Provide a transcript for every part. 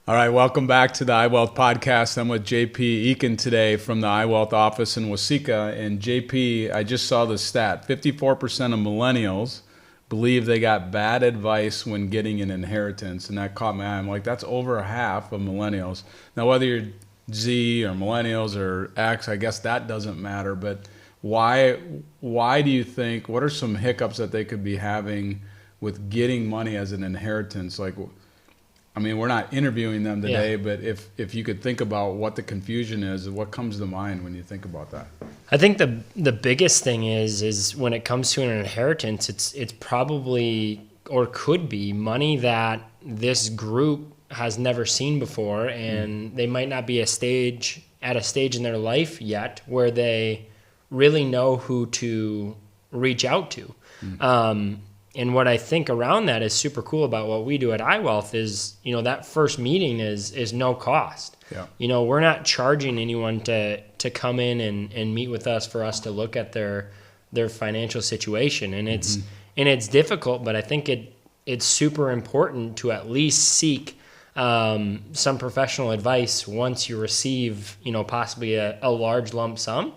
All right, welcome back to the iWealth podcast. I'm with JP Eakin today from the iWealth office in Waseca. And JP, I just saw the stat, 54% of millennials believe they got bad advice when getting an inheritance. And that caught my eye. I'm like, that's over half of millennials. Now, whether you're Z or millennials or X, I guess that doesn't matter. But why do you think, what are some hiccups that they could be having with getting money as an inheritance? Like, I mean, we're not interviewing them today, but if you could think about what the confusion is, what comes to mind when you think about that? I think the biggest thing is when it comes to an inheritance, it's probably or could be money that this group has never seen before, and they might not be at a stage in their life yet where they really know who to reach out to. And what I think around that is super cool about what we do at iWealth is, that first meeting is no cost. Yeah. We're not charging anyone to come in and meet with us for us to look at their financial situation. And it's difficult, but I think it's super important to at least seek some professional advice once you receive, possibly a large lump sum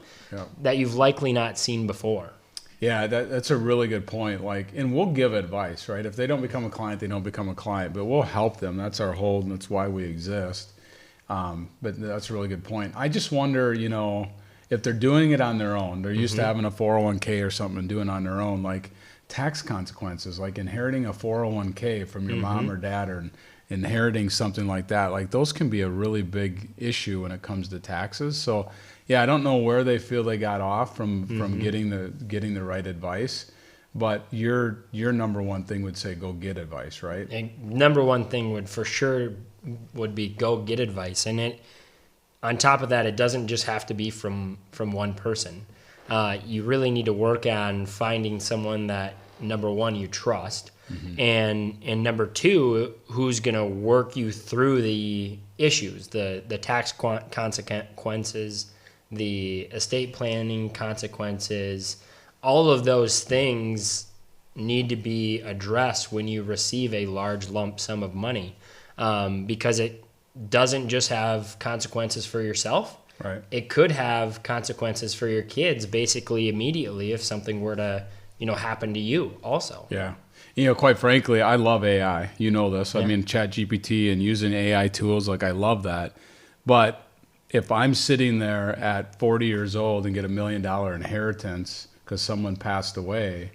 that you've likely not seen before. Yeah, that's a really good point. And we'll give advice, right? If they don't become a client, they don't become a client, but we'll help them. That's our hold, and that's why we exist. But that's a really good point. I just wonder, if they're doing it on their own, they're used to having a 401k or something and doing it on their own, like tax consequences, like inheriting a 401k from your mom or dad, or inheriting something like that. Like those can be a really big issue when it comes to taxes. So yeah, I don't know where they feel they got off from getting the right advice, but your number one thing would say go get advice, right? And number one thing would be go get advice, and on top of that, it doesn't just have to be from one person. You really need to work on finding someone that, number one, you trust, and number two, who's going to work you through the issues, the tax consequences, the estate planning consequences. All of those things need to be addressed when you receive a large lump sum of money, because it doesn't just have consequences for yourself. Right. It could have consequences for your kids basically immediately if something were to happen to you also. Yeah. Quite frankly, I love AI. You know this. Yeah. I mean, ChatGPT and using AI tools, I love that. But if I'm sitting there at 40 years old and get $1 million inheritance because someone passed away,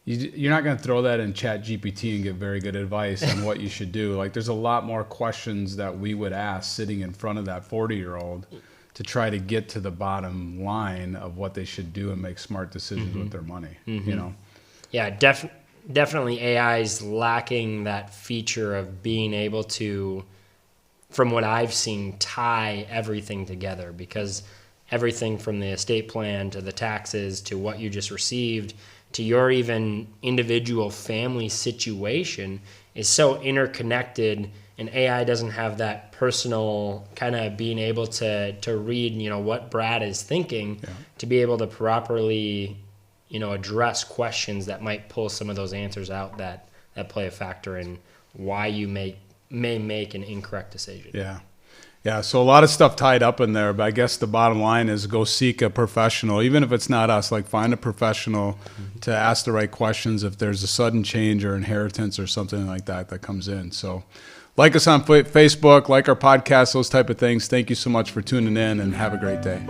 you're not going to throw that in ChatGPT and get very good advice on what you should do. There's a lot more questions that we would ask sitting in front of that 40-year-old to try to get to the bottom line of what they should do and make smart decisions with their money. Yeah, definitely AI is lacking that feature of being able to, from what I've seen, tie everything together, because everything from the estate plan to the taxes to what you just received to your even individual family situation is so interconnected, and AI doesn't have that personal kind of being able to read, what Brad is thinking to be able to properly, address questions that might pull some of those answers out that play a factor in why you may make an incorrect decision. Yeah. So a lot of stuff tied up in there, but I guess the bottom line is go seek a professional, even if it's not us. Find a professional to ask the right questions if there's a sudden change or inheritance or something like that comes in. So like us on Facebook, like our podcast, those type of things. Thank you so much for tuning in, and have a great day.